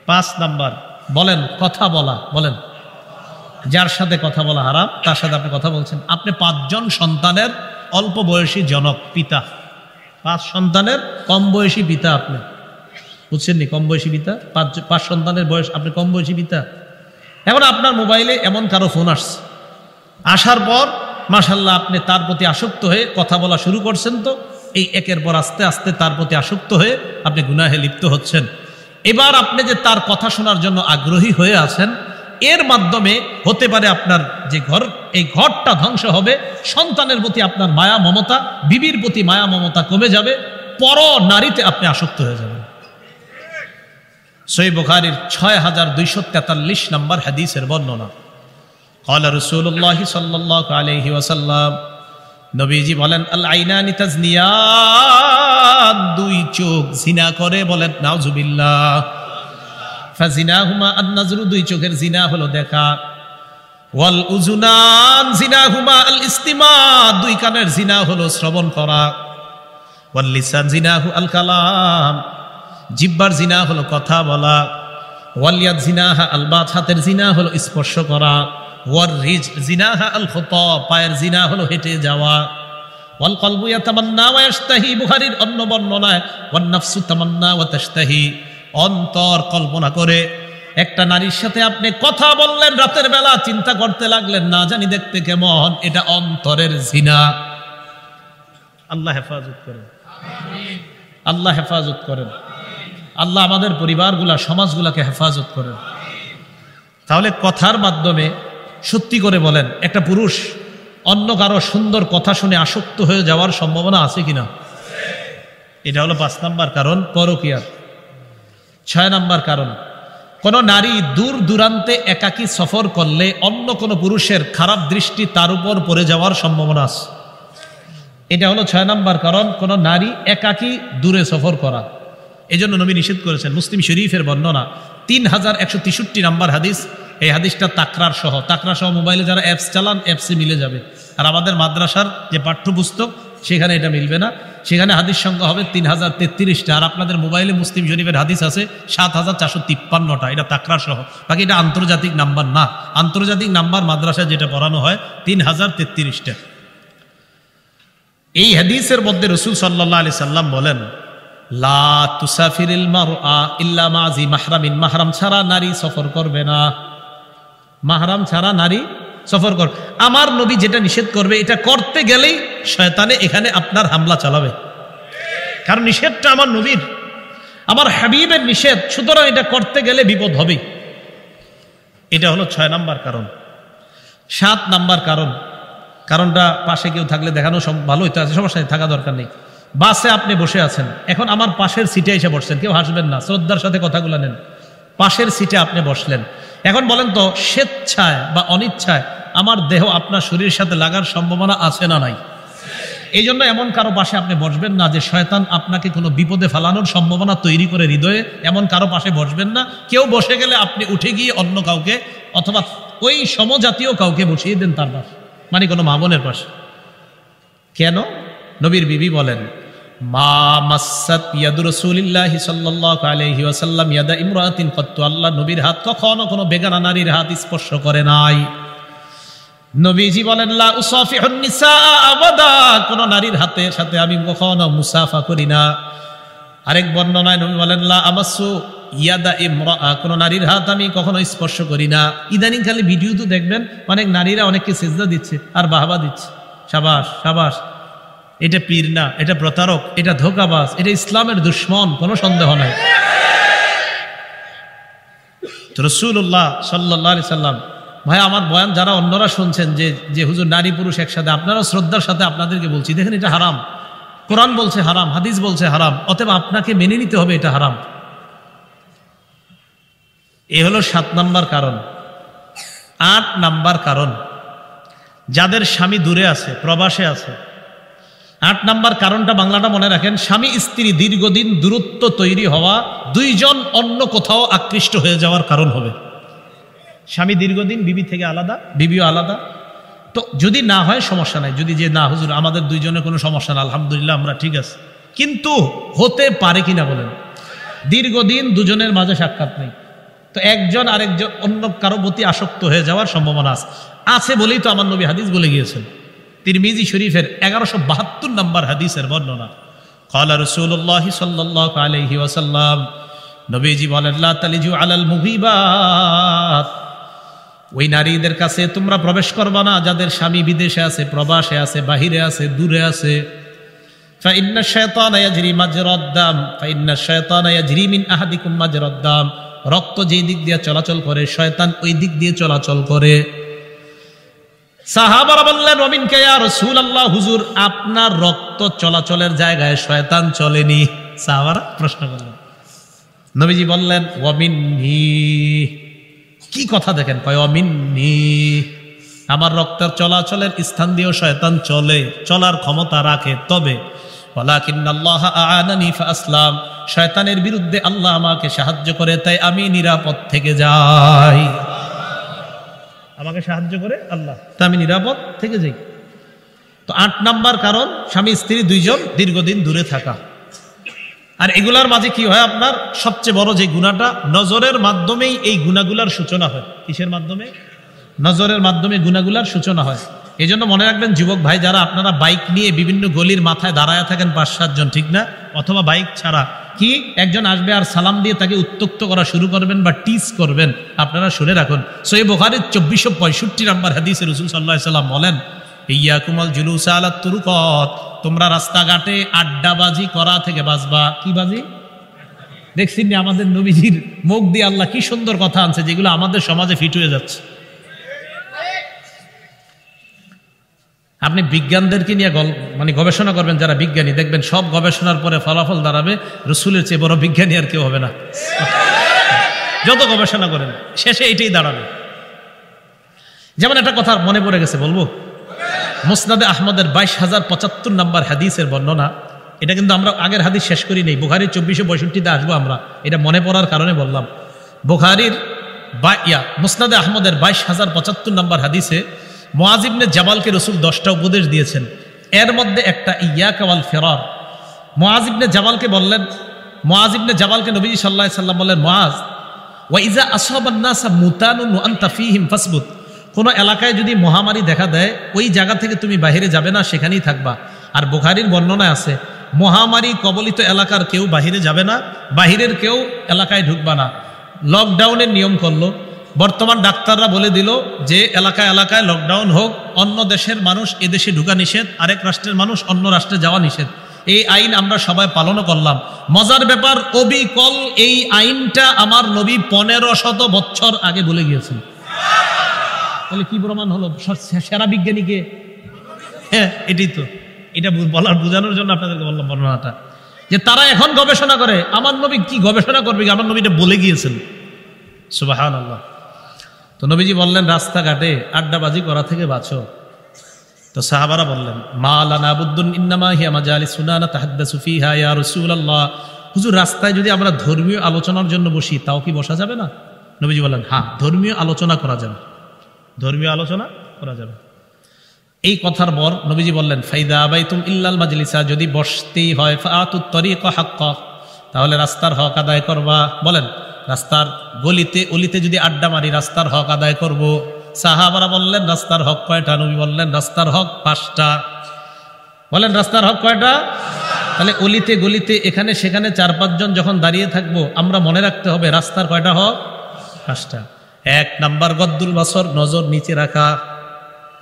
5 নাম্বার বলেন, কথা বলা। বলেন, যার সাথে কথা বলা হারাম তার সাথে আপনি কথা বলছেন। আপনি 5 জন সন্তানের অল্প বয়সী জনক, পিতা। 5 সন্তানের কম বয়সী পিতা আপনি, বুঝছেন নি? কম বয়সী পিতা, 5 সন্তানের বয়স, আপনি কম বয়সী পিতা। এখন আপনার মোবাইলে এমন কারো ফোন আসছে, আসার পর মাশাআল্লাহ আপনি তার প্রতি আসক্ত হয়ে কথা বলা শুরু করছেন। তো এই একের পর আস্তে আস্তে তার প্রতি আসক্ত হয়ে আপনি গুনাহে লিপ্ত হচ্ছেন। এবার আপনি যে তার কথা শোনার জন্য আগ্রহী হয়ে আছেন, এর মাধ্যমে হতে পারে আপনার যে ঘর, এই ঘরটা ধ্বংস হবে। সন্তানের প্রতি আপনার মায়া মমতা, বিবির প্রতি মায়া মমতা কমে যাবে, পর নারীতে আপনি আসক্ত হয়ে যাবেন। সহিহ বুখারীর 6243 নম্বর হাদিসের বর্ণনা। ক্বালা রাসূলুল্লাহ সাল্লাল্লাহু আলাইহি ওয়াসাল্লাম, নবীজি বলেন, আল আইনানি তাজনিয়াত, 2 চোখ জিনা করে। বলেন নাউজুবিল্লাহ। ফাজিনাহুমা আন-নাজরু, 2 চোখের জিনা হলো দেখা। ওয়াল উযুনান জিনাহুমা আল ইস্তিমা, 2 কানের জিনা হলো শ্রবণ করা। ওয়াল লিসান জিনাহু আল কালাম, জিহ্বার জিনা হলো কথা বলা। ওয়াল ইয়াদ জিনাহা আল বাত, হাতের জিনা হলো স্পর্শ করা। ওয়ার রিজ জিনাহা আল খুতা, পায়ের জিনা হলো হেঁটে যাওয়া। ওয়াল কলবু ইয়াতামান্না ওয়া ইয়াশতাহি, বুখারীর অন্য বর্ণনায় ওয়ান নাফসু তামান্না ওয়া তাশতাহি, অন্তর কল্পনা করে একটা নারীর সাথে আপনি কথা বললেন, রাতের বেলা চিন্তা করতে লাগলেন, না জানি দেখতে কেমন, এটা অন্তরের জিনা। আল্লাহ হেফাজত করেন, আল্লাহ হেফাজত করেন, আল্লাহ আমাদের পরিবারগুলা, সমাজগুলাকে হেফাজত করেন। তাহলে কথার মাধ্যমে, সত্যি করে বলেন, একটা পুরুষ অন্য কারো সুন্দর কথা শুনে আসক্ত হয়ে যাওয়ার সম্ভাবনা আছে কিনা? এটা হলো 5 নাম্বার কারণ, পরকীয়ার। 6 নাম্বার কারণ, কোন নারী দূর দূরান্তে একাকী সফর করলে অন্য কোন পুরুষের খারাপ দৃষ্টি তার উপর পড়ে যাওয়ার সম্ভাবনা আছে। এটা হলো 6 নাম্বার কারণ, কোন নারী একাকী দূরে সফর করা। এই জন্য নবী নিষেধ করেছেন। মুসলিম শরীফের বর্ণনা, 3163 নাম্বার হাদিস। এই হাদিসটা তাকরার সহ মোবাইলে যারা অ্যাপস চালান, অ্যাপসে মিলে যাবে। আর আমাদের মাদ্রাসার যে পাঠ্যপুস্তক সেখানে এটা মিলবে না, সেখানে হাদিস সংখ্যা হবে 3033টা, আর আপনাদের মোবাইলে মুসলিম শরীফের হাদিস আছে 7453টা, এটা তাকরার সহ। বাকি এটা আন্তর্জাতিক নাম্বার না, আন্তর্জাতিক নাম্বার মাদ্রাসায় যেটা পড়ানো হয় 3033টা। এই হাদিসের মধ্যে রাসূল সাল্লাল্লাহু আলাইহি সাল্লাম বলেন, লা তুসাফিরিল মারআ ইল্লা মা জি মাহরামিন, মাহরাম ছাড়া নারী সফর করবে না, মাহরাম ছাড়া নারী সফর কর। আমার নবী যেটা নিষেধ করবে এটা করতে গেলেই শয়তানে এখানে আপনার হামলা চালাবে, কারণ নিষেধটা আমার নবীর, আমার হাবিবের নিষেধ, সুতরাং এটা করতে গেলে বিপদ হবে। এটা হলো 6 নাম্বার কারণ। 7 নাম্বার কারণ, কারণটা পাশে কেউ থাকলে দেখানো ভালো হইতো, আছে সমস্যা নেই, থাকা দরকার নেই। বাসে আপনি বসে আছেন, এখন আমার পাশের সিটে এসে বসছেন, কেউ হাসবেন না, শ্রদ্ধার সাথে কথাগুলো নেন। পাশের সিটে আপনি বসলেন, এখন বলেন তো স্বেচ্ছায় বা অনিচ্ছায় আমার দেহ আপনার শরীরের সাথে লাগার সম্ভাবনা আছে না নাই? এই জন্য এমন কারো পাশে আপনি বসবেন না যে শয়তান আপনাকে কোনো বিপদে ফেলানোর সম্ভাবনা তৈরি করে হৃদয়ে, এমন কারো পাশে বসবেন না। কেউ বসে গেলে আপনি উঠে গিয়ে অন্য কাউকে অথবা ওই সমজাতীয় কাউকে বসিয়ে দেন তার পাশে, মানে কোনো মা বোনের পাশে। কেন? নবীর বিবি বলেন, মা মাসাত ইয়াদু রাসূলিল্লাহি সাল্লাল্লাহু আলাইহি ওয়াসাল্লাম ইয়াদা ইমরাতিন কত্তু, আল্লাহ নবীর হাত কখনো কোনো বেগানা নারীর হাত স্পর্শ করে নাই। নবীজি বলেন, লা উসাফিহুন নিসা আবাদা, কোন নারীর হাতের সাথে আমি কখনো মুসাফা করি না। আরেক বর্ণনায় নবী বলেন, লা আমাসু ইয়াদা ইমরাআ, কোন নারীর হাত আমি কখনো স্পর্শ করি না। ইদানিং খালি ভিডিও তো দেখবেন অনেক নারীরা অনেককে সিজদা দিচ্ছে আর বাহবা দিচ্ছে, শাবাশ শাবাশ। এটা পীর না, এটা প্রতারক, এটা ধোঁকাবাজ, এটা ইসলামের দুশ্মন, কোনো সন্দেহ নাই। রাসূলুল্লাহ সাল্লাল্লাহু আলাইহি সাল্লাম, ভাই আমার বয়ান যারা অন্যরা শুনছেন যে হুজুর নারী পুরুষ একসাথে, আপনারা শ্রদ্ধার সাথে আপনাদেরকে বলছি, দেখেন এটা হারাম, কোরআন বলছে হারাম, হাদিস বলছে হারাম, অতএব আপনাকে মেনে নিতে হবে এটা হারাম। এ হলো 7 নাম্বার কারণ। 8 নাম্বার কারণ, যাদের স্বামী দূরে আছে, প্রবাসে আছে। 8 নাম্বার কারণটা বাংলাটা মনে রাখেন, স্বামী স্ত্রী দীর্ঘদিন দূরত্ব তৈরি হওয়া, দুইজন অন্য কোথাও আকৃষ্ট হয়ে যাওয়ার কারণ হবে। স্বামী দীর্ঘদিন বিবি থেকে আলাদা, বিবিও আলাদা, তো যদি না হয় সমস্যা নাই, যদি যে না হুজুর আমাদের দুইজনের কোনো সমস্যা না, আলহামদুলিল্লাহ আমরা ঠিক আছে, কিন্তু হতে পারে কিনা বলেন, দীর্ঘদিন দুজনের মাঝে সাক্ষাৎ নেই, তো একজন আরেকজন অন্য কারো প্রতি আসক্ত হয়ে যাওয়ার সম্ভাবনা আছে বলেই তো আমার নবী হাদিস বলে গিয়েছেন। তিরমিজি শরীফের 1172 নম্বর হাদিসের বর্ণনা, ক্বালা রাসূলুল্লাহ সাল্লাল্লাহু আলাইহি ওয়াসাল্লাম, নবীজি বলেন, লা তালিজু আলাল মুগীবাত, ওই নারীদের কাছে তোমরা প্রবেশ করবা না যাদের স্বামী বিদেশে আছে, প্রবাসে আছে, বাহিরে আছে, দূরে আছে। ফা ইন্নাশ শায়তানা ইয়াজরি মাজরাদ দাম, ফা ইন্নাশ শায়তানা ইয়াজরি মিন আহাদিকুম মাজরাদ দাম, রক্ত যেই দিক দিয়ে চলাচল করে শয়তান ওই দিক দিয়ে চলাচল করে। সাহাবারা বললেন, ওমিনকা ইয়া রাসূলুল্লাহ, হুজুর আপনার রক্ত চলাচলের জায়গায় শয়তান চলেনি। সাহাবারা প্রশ্ন করলেন, নবীজি বললেন, ওয়ামিন্নি, কি কথা দেখেন, কয় ওয়ামিন্নি, আমার রক্তের চলাচলের স্থান দিয়েও শয়তান চলে, চলার ক্ষমতা রাখে, তবে ওয়ালাকিন্নাল্লাহ আ'আনানি ফাআসলাম, শয়তানের বিরুদ্ধে আল্লাহ আমাকে সাহায্য করে, তাই আমি নিরাপদ থেকে যাই। আমাকে সাহায্য করে আল্লাহ, তা আমি নিরাপদ থেকে যাই। তো 8 নাম্বার কারণ, স্বামী স্ত্রী দুইজন দীর্ঘদিন দূরে থাকা। আর এগুলার মাঝে কি হয়, আপনার সবচেয়ে বড় যে গুনাহটা, নজরের মাধ্যমেই এই গুনাহগুলার সূচনা হয়। কিসের মাধ্যমে? নজরের মাধ্যমে গুনাহগুলার সূচনা হয়। এই জন্য মনে রাখবেন যুবক ভাই যারা, আপনারা বাইক নিয়ে বিভিন্ন গলির মাথায় দাঁড়ায় থাকেন 5-7 জন, ঠিক না? অথবা বাইক ছাড়া, কি একজন আসবে আর সালাম দিয়ে তাকে উত্ত্যক্ত করা শুরু করবেন বা টিজ করবেন, আপনারা শুনে রাখুন। সহিহ বুখারীর 2465 নম্বর হাদিসে রাসূল সাল্লাল্লাহু আলাইহি সাল্লাম বলেন, ইয়াকুমুল জুলুসা আলাত তুরুকাত, তোমরা রাস্তাঘাটে আড্ডাবাজি করা থেকে বাঁচবা। কি বাজি? দেখছেন না আমাদের নবীজির মুখ দিয়ে আল্লাহ কি সুন্দর কথা আনছে, যেগুলো আমাদের সমাজে ফিট হয়ে যাচ্ছে। আপনি বিজ্ঞানদেরকে নিয়ে মানে গবেষণা করবেন, যারা বিজ্ঞানী, দেখবেন সব গবেষণার পরে ফলাফল দাঁড়াবে রাসূলের চেয়ে বড় বিজ্ঞানী আর কেউ হবে না। যত গবেষণা করেন শেষে এটাই দাঁড়াবে। যেমন একটা কথা মনে পড়ে গেছে, বলবো? মুসনাদে আহমদের 22,075 নম্বর হাদিসের বর্ণনা। এটা কিন্তু আমরা আগের হাদিস শেষ করি নেই, বুখারীর 2462 আসবো আমরা, এটা মনে পড়ার কারণে বললাম। বুখারীর মুসনাদে আহমদের 22,075 নম্বর হাদিসে মুআয ইবনে জাবালকে রাসূল 10টা উপদেশ দিয়েছেন, এর মধ্যে একটা ইয়াকা ওয়াল ফিরার। মুআয ইবনে জাবালকে বললেন, মুআয ইবনে জাবালকে নবীজি সাল্লাল্লাহু আলাইহি সাল্লাম বললেন, মুআয ওয়া ইযা আসাবান নাসা মুতানুন ওয়া আনতা ফীহিম ফাসবুত, কোন এলাকায় যদি মহামারী দেখা দেয় ওই জায়গা থেকে তুমি বাইরে যাবে না, সেখানেই থাকবা। আর বুখারীর বর্ণনায় আছে মহামারী কবলিত এলাকার কেউ বাহিরে যাবে না, বাহিরের কেউ এলাকায় ঢুকবা না। লকডাউনের নিয়ম করলো। বর্তমান ডাক্তাররা বলে দিল যে এলাকায় এলাকায় লকডাউন হোক, অন্য দেশের মানুষ এদেশে ঢুকা নিষেধ, আরেক রাষ্ট্রের মানুষ অন্য রাষ্ট্রে যাওয়া নিষেধ। এই আইন আমরা সবাই পালনও করলাম। মজার ব্যাপার, অবিকল এই আইনটা আমার নবী 1500 বছর আগে বলে গিয়েছেন। তাহলে কি প্রমাণ হলো? সেরা বিজ্ঞানীকে, হ্যাঁ এটাই তো, এটা বলার বোঝানোর জন্য আপনাদেরকে বললাম বর্ণনাটা, যে তারা এখন গবেষণা করে, আমার নবী কি গবেষণা করবে? আমার নবী এটা বলে গিয়েছেন। সুবহানাল্লাহ। তো নবীজি বললেন রাস্তাঘাটে আড্ডাবাজি করা থেকে বাঁচো। তো সাহাবারা বললেন মা লানা বুদ্দুন ইন্নামা হিয়া মাজালিসুনা নাতাহাদ্দাসু ফিহা ইয়া রাসূলুল্লাহ, হুজুর রাস্তায় যদি আমরা ধর্মীয় আলোচনার জন্য বসি তাও কি বসা যাবে না? নবীজি বললেন হ্যাঁ, ধর্মীয় আলোচনা করা যাবে, ধর্মীয় আলোচনা করা যাবে। এই কথার পর নবীজি বললেন ফাইদা আবাইতুম ইল্লাল মাজলিসা, যদি বসতেই হয় ফাআতুত তরিকা হাক্কা, তাহলে রাস্তার হক আদায় করবা। বলেন রাস্তার গলিতে অলিতে যদি আড্ডা মারি রাস্তার হক আদায় করব। সাহাবারা বললেন রাস্তার হক কয়টা? নবী বললেন রাস্তার হক 5টা। বলেন রাস্তার হক কয়টা? তাহলে অলিতে গলিতে এখানে সেখানে 4-5 জন যখন দাঁড়িয়ে থাকবো, আমরা মনে রাখতে হবে রাস্তার কয়টা হক? 5টা। 1 নাম্বার গদ্দুল বাসর, নজর নিচে রাখা,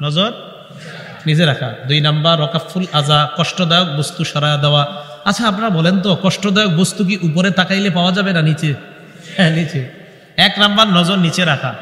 নজর নিচে রাখা। 2 নাম্বার রকাফুল আজা, কষ্টদায়ক বস্তু সরায়া দেওয়া। আচ্ছা আপনারা বলেন তো, কষ্টদায়ক বস্তু কি উপরে তাকাইলে পাওয়া যাবে না নিচে? হ্যাঁ নিচে। 1 নাম্বার নজর নিচে রাখা,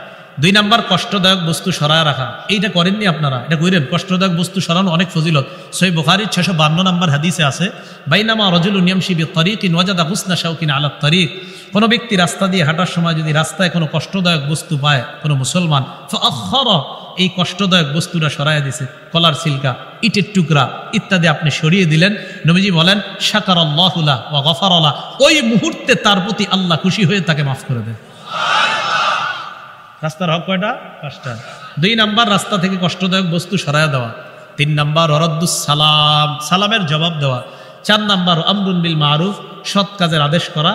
2 নাম্বার কষ্টদায়ক বস্তু সরায়া রাখা। এইটা করেননি আপনারা? এটা কইরেন। কষ্টদায়ক বস্তু সরানো অনেক ফজিলত। সহিহ বুখারীর 652 নাম্বার হাদিসে আছে বাইনামা রাজুলুন ইয়ামশি বিত্তরিকিন ওয়াজাদা হুসনা শাওকিন আলা তরিক, কোন ব্যক্তি রাস্তা দিয়ে হাঁটার সময় যদি রাস্তায় কোনো কষ্টদায়ক বস্তু পায়, কোনো মুসলমান, ফাআখারা, এই কষ্টদায়ক বস্তুটা সরাইয়া দিছে, কলার সিলকা, ইটের টুকরা ইত্যাদি আপনি সরিয়ে দিলেন। নবীজি বলেন শাকারাল্লাহু লা ওয়া গফারা লা, ওই মুহূর্তে তার প্রতি আল্লাহ খুশি হয়ে তাকে মাফ করে দেন। রাস্তার হক কয়টা? 5টা। 2 নাম্বার রাস্তা থেকে কষ্টদায়ক বস্তু সরাইয়া দেওয়া। 3 নাম্বার ওয়ারাদ্দুস সালাম, সালামের জবাব দেওয়া। 4 নাম্বার আমরুন বিল মারুফ, সৎ কাজের আদেশ করা।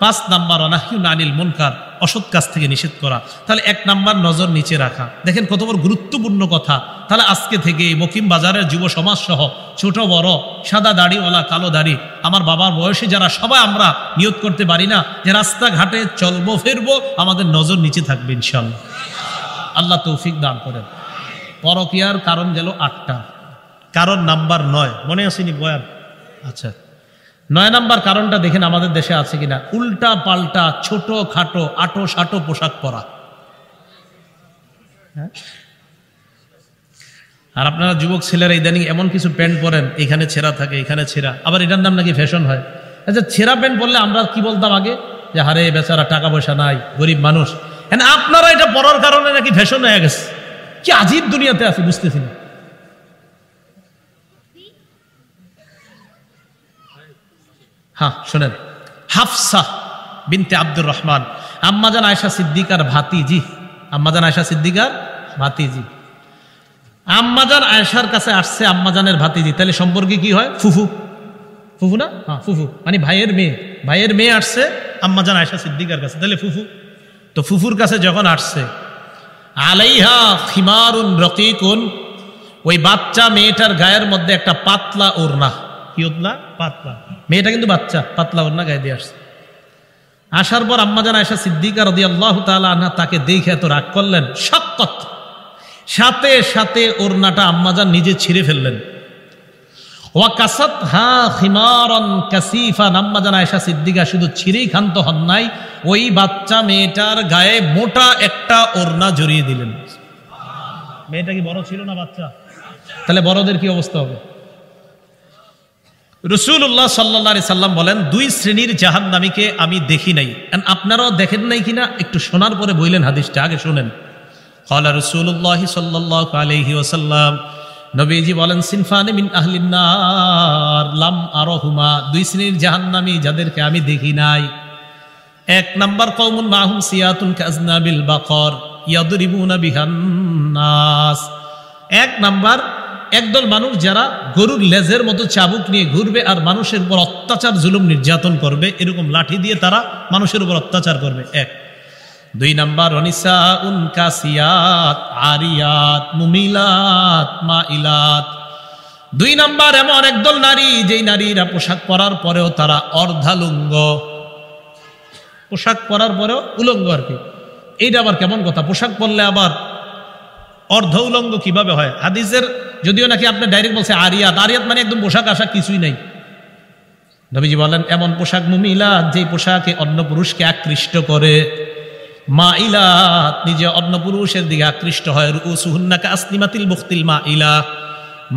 5 নাম্বার নাহয়ুন আনিল মুনকার, অসৎ কাজ থেকে নিষেধ করা। তাহলে 1 নাম্বার নজর নিচে রাখা। দেখেন কত বড় গুরুত্বপূর্ণ কথা। তাহলে আজকে থেকে মকিম বাজারের যুব সমাজ সহ ছোট বড়, সাদা দাড়িওয়ালা, কালো দাড়ি, আমার বাবার বয়সী যারা, সবাই আমরা নিয়ত করতে পারি না যে রাস্তাঘাটে চলবো ফিরবো আমাদের নজর নিচে থাকবে ইনশাআল্লাহ। আল্লাহ তৌফিক দান করেন। পরকিয়ার কারণ গেল 8টা। কারণ নাম্বার 9 মনে আসেনি বয়ান? আচ্ছা, 9 নাম্বার কারণটা দেখেন আমাদের দেশে আছে কিনা। উল্টা পাল্টা ছোট খাটো আটো সাটো পোশাক পরা। হ্যাঁ, আর আপনারা যুবক ছেলেরা ইদানিং এমন কিছু প্যান্ট পরেন, এখানে ছেঁড়া থাকে, এখানে ছেঁড়া, আবার এটার নাম নাকি ফ্যাশন হয়। আচ্ছা, ছেঁড়া প্যান্ট পরলে আমরা কি বলতাম আগে? যে হারে বেচারা টাকা পয়সা নাই, গরিব মানুষ। আপনারা এটা পরার কারণে নাকি ফ্যাশন হয়ে গেছে। কি আজীব দুনিয়াতে আছে বুঝতেছি না। হ্যাঁ শোনেন, হাফসা বিনতে আব্দুর রহমান, আম্মাজান আয়েশা সিদ্দিকার ভাতিজি, আম্মাজান আয়েশা সিদ্দিকার ভাতিজি। আম্মাজান আয়েশার কাছে আসছে আম্মাজানের ভাতিজি, তাহলে সম্পর্কে কি হয়? ফুফু, ফুফু না? হ্যাঁ ফুফু, মানে ভাইয়ের মেয়ে। ভাইয়ের মেয়ে আসছে আম্মাজান আয়েশা সিদ্দিকার কাছে, তাহলে ফুফু। তো ফুফুর কাছে যখন আসছে, আলাইহা খিমারুন রকিকুন, ওই বাচ্চা মেয়েটার গায়ের মধ্যে একটা পাতলা ওড়না। কি ওড়না? পাতলা। মেয়েটা কিন্তু বাচ্চা, পাতলা ওড়না গায়ে দিয়ে আসছে। আসার পর আম্মাজান আয়েশা সিদ্দিকা রাদিয়াল্লাহু তাআলা আনহা তাকে দেখে এত রাগ করলেন, শাক্কাত, সাথে সাথে ওড়নাটা আম্মাজান নিজে ছিঁড়ে ফেললেন। ওয়া কাসাতহা খিমারান কাসিফান, আম্মাজান আয়েশা সিদ্দিকা শুধু ছিঁড়েই ক্ষান্ত হন নাই, ওই বাচ্চা মেয়েটার গায়ে মোটা একটা ওড়না জড়িয়ে দিলেন। মেয়েটা কি বড় ছিল না বাচ্চা? তাহলে বড়দের কি অবস্থা হবে? রাসূলুল্লাহ সাল্লাল্লাহু আলাইহি সাল্লাম বলেন 2 শ্রেণীর জাহান্নামীকে আমি দেখি নাই। আপনারাও দেখেন নাই কিনা একটু শোনার পরে বললেন হাদিসটা, আগে শুনেন। ক্বালা রাসূলুল্লাহ সাল্লাল্লাহু আলাইহি ওয়াসাল্লাম, নবীজি বলেন সিনফানে মিন আহলিন নার লাম আরাহুমা, 2 শ্রেণীর জাহান্নামী যাদেরকে আমি দেখি নাই। 1 নাম্বার কওমুন মাহুম সিয়াতুন কাজনাবিল বাকর ইয়াদরিবুনা বিহান নাস, এক নাম্বার, একদল মানুষ যারা গরুর লেজের মতো চাবুক নিয়ে ঘুরবে আর মানুষের উপর অত্যাচার জুলুম নির্যাতন করবে, এরকম লাঠি দিয়ে তারা মানুষের উপর অত্যাচার করবে। এক। দুই নাম্বার, অনিসাউন কাসিয়াত আরিয়াত মুমিলাত মাইলাত। দুই নাম্বার, এমন একদল নারী যেই নারীরা পোশাক পরার পরেও তারা অর্ধালুঙ্গ, পোশাক পরার পরেও উলঙ্গ আর কি। এইটা আবার কেমন কথা? পোশাক পরলে আবার অর্ধ উলঙ্গ কিভাবে হয়? হাদিসের যদিও নাকি আপনি ডাইরেক্ট বলছে আরিয়াত, আরিয়াত মানে একদম পোশাক আশাক কিছুই নাই। নবীজি বলেন এমন পোশাক মুমিলাত, যে পোশাকে অন্য পুরুষকে আকৃষ্ট করে, মাইলাত নিজে অন্য পুরুষের দিকে আকৃষ্ট হয়, রুউসুহুন্না কাসনিমাতিল বুখতিল মাইলা,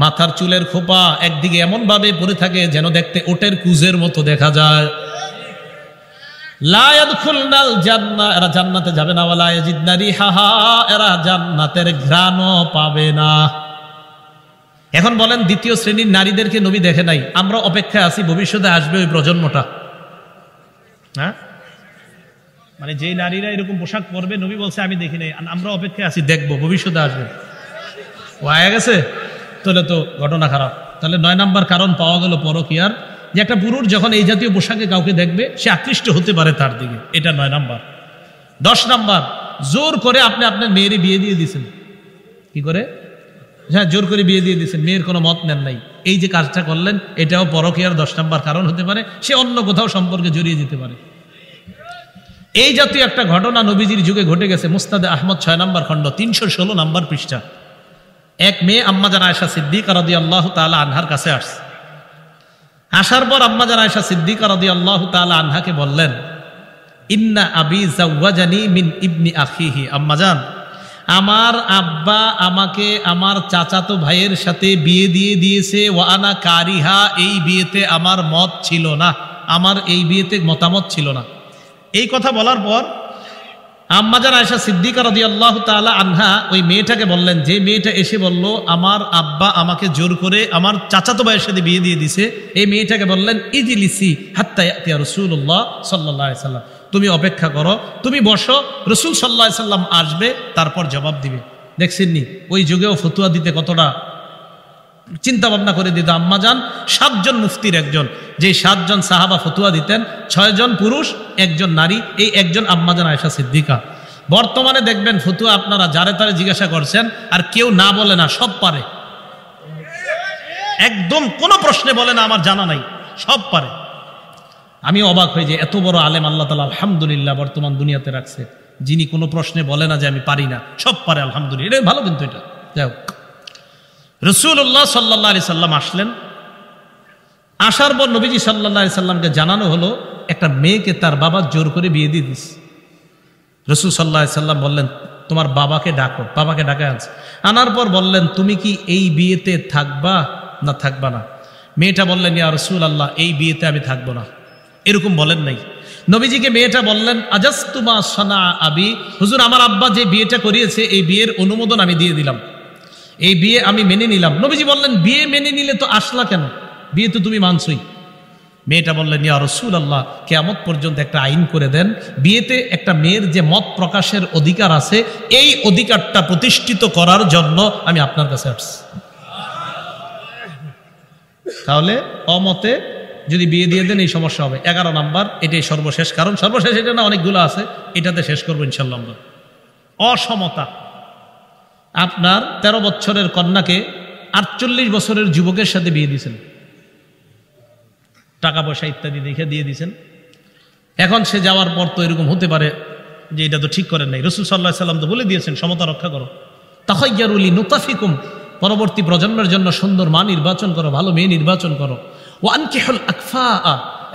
মাথার চুলের খোপা একদিকে এমন ভাবে পড়ে থাকে যেন দেখতে ওটের কুজের মতো দেখা যায়। লা ইয়াদখুলনাল জান্নাহ, এরা জান্নাতে যাবে না। ওয়ালা ইয়াজিদনা রিহাহা, এরা জান্নাতের ঘ্রাণও পাবে না। এখন বলেন, দ্বিতীয় শ্রেণীর নারীদেরকে নবী দেখে নাই, আমরা অপেক্ষায় আছি ভবিষ্যতে আসবে ওই প্রজন্মটা। হ্যাঁ, মানে যে নারীরা এরকম পোশাক পরবে, নবী বলছে আমি দেখি নাই, আমরা অপেক্ষায় আছি, দেখবো ভবিষ্যতে আসবে। ও আয়া গেছে, তাহলে তো ঘটনা খারাপ। তাহলে 9 নাম্বার কারণ পাওয়া গেল পরকীয়ার, যে একটা পুরুষ যখন এই জাতীয় পোশাকে কাউকে দেখবে সে আকৃষ্ট হতে পারে তার দিকে, এটা 9 নাম্বার। 10 নাম্বার, জোর করে আপনি আপনার মেয়েরই বিয়ে দিয়ে দিয়েছেন। কি করে? হ্যাঁ, জোর করে বিয়ে দিয়ে দিয়েছেন, মেয়ের কোনো মত নেন নাই। এই যে কাজটা করলেন, এটাও পরকীয়ার 10 নাম্বার কারণ হতে পারে। সে অন্য কোথাও সম্পর্কে জড়িয়ে যেতে পারে। এই জাতীয় একটা ঘটনা নবীজির যুগে ঘটে গেছে। মুসনাদে আহমদ 6 নাম্বার খণ্ড 316 নাম্বার পৃষ্ঠা। এক মেয়ে আম্মাজান আয়েশা সিদ্দিকা রাদিয়াল্লাহু তাআলা আনহার কাছে আসছে। আসার পর আম্মাজান আয়েশা সিদ্দিকা রাদিয়াল্লাহু তাআলা আনহাকে বললেন, ইন্না আবি জাওয়াজানি মিন ইবনি আখিহি। আম্মাজান, আমার আব্বা আমাকে আমার চাচাতো ভাইয়ের সাথে বিয়ে দিয়ে দিয়েছে। ওয়া আনা কারিহা, এই বিয়েতে আমার মত ছিল না, আমার এই বিয়েতে মতামত ছিল না। এই কথা বলার পর আম্মাজান আয়েশা সিদ্দিকা রাদিয়াল্লাহু তাআলা আনহা ওই মেয়েটাকে বললেন, যে মেয়েটা এসে বলল আমার আব্বা আমাকে জোর করে আমার চাচাতো ভাইয়ের সাথে বিয়ে দিয়ে দিছে, এই মেয়েটাকে বললেন, ইজলিসি হাত্তা ইয়াতিয়া রাসূলুল্লাহ সাল্লাল্লাহু আলাইহি সাল্লাম, তুমি অপেক্ষা করো, তুমি বসো, রাসূল সাল্লাল্লাহু আলাইহি সাল্লাম আসবে, তারপর জবাব দিবে। দেখছেননি ওই যুগেও ফতোয়া দিতে কতটা চিন্তা ভাবনা করে দিত আম্মাজান। 7 জন মুফতির একজন, যে 7 জন সাহাবা ফতুয়া দিতেন, 6 জন পুরুষ 1 জন নারী, এই একজন আম্মাজান আয়েশা সিদ্দিকা। বর্তমানে দেখবেন ফতুয়া আপনারা যারে তারে জিজ্ঞাসা করছেন আর কেউ না বলে না, সব পারে, একদম কোনো প্রশ্নে বলে না আমার জানা নাই, সব পারে। আমি অবাক হই যে এত বড় আলেম আল্লাহ তাআলা আলহামদুলিল্লাহ বর্তমান দুনিয়াতে রাখছে, যিনি কোনো প্রশ্নে বলে না যে আমি পারি না, সব পারে আলহামদুলিল্লাহ। এটা ভালো, কিন্তু এটা যাই হোক। রাসূলুল্লাহ সাল্লাল্লাহু আলাইহি সাল্লাম আসলেন। আসার পর নবীজি সাল্লাল্লাহু আলাইহি সাল্লামকে জানানো হলো একটা মেয়েকে তার বাবা জোর করে বিয়ে দিয়ে দিস। রাসূল সাল্লাল্লাহু আলাইহি সাল্লাম বললেন, তোমার বাবাকে ডাকো। বাবাকে ডাকা আনছে, আনার পর বললেন, তুমি কি এই বিয়েতে থাকবা না থাকবা না? মেয়েটা বললেন, ইয়া রাসূলুল্লাহ, এই বিয়েতে আমি থাকবো না। এরকম বলেন নাই। নবীজিকে মেয়েটা বললেন, আজাসতুমা সানা আবি, হুজুর আমার আব্বা যে বিয়েটা করিয়েছে এই বিয়ের অনুমোদন আমি দিয়ে দিলাম, এই বিয়ে আমি মেনে নিলাম। নবীজি বললেন, বিয়ে মেনে নিলে তো আসলা কেন? বিয়ে তো তুমি মানছই। মেয়েটা বললেন, ইয়া রাসূলুল্লাহ, কিয়ামত পর্যন্ত একটা আইন করে দেন, বিয়েতে একটা মেয়ের যে মত প্রকাশের অধিকার আছে, এই অধিকারটা প্রতিষ্ঠিত করার জন্য আমি আপনার কাছে আসছি। তাহলে অমতে যদি বিয়ে দিয়ে দেন এই সমস্যা হবে। 11 নাম্বার, এটাই সর্বশেষ কারণ। সর্বশেষ এটা না, অনেকগুলো আছে, এটাতে শেষ করবো ইনশাল্লাহ আমরা। অসমতা। আপনার 13 বছরের কন্যাকে 48 বছরের যুবকের সাথে বিয়ে দিয়েছেন, টাকা পয়সা ইত্যাদি দেখে দিয়ে দিয়েছেন। এখন সে যাওয়ার পর তো এরকম হতে পারে যে এটা তো ঠিক করেন নাই। রাসূল সাল্লাল্লাহু আলাইহি সাল্লাম তো বলে দিয়েছেন সমতা রক্ষা করো, তাখায়্যারু লিনুতাফিকুম, পরবর্তী প্রজন্মের জন্য সুন্দর মা নির্বাচন করো, ভালো মেয়ে নির্বাচন করো। ওয়া আনকিহুল আকফা,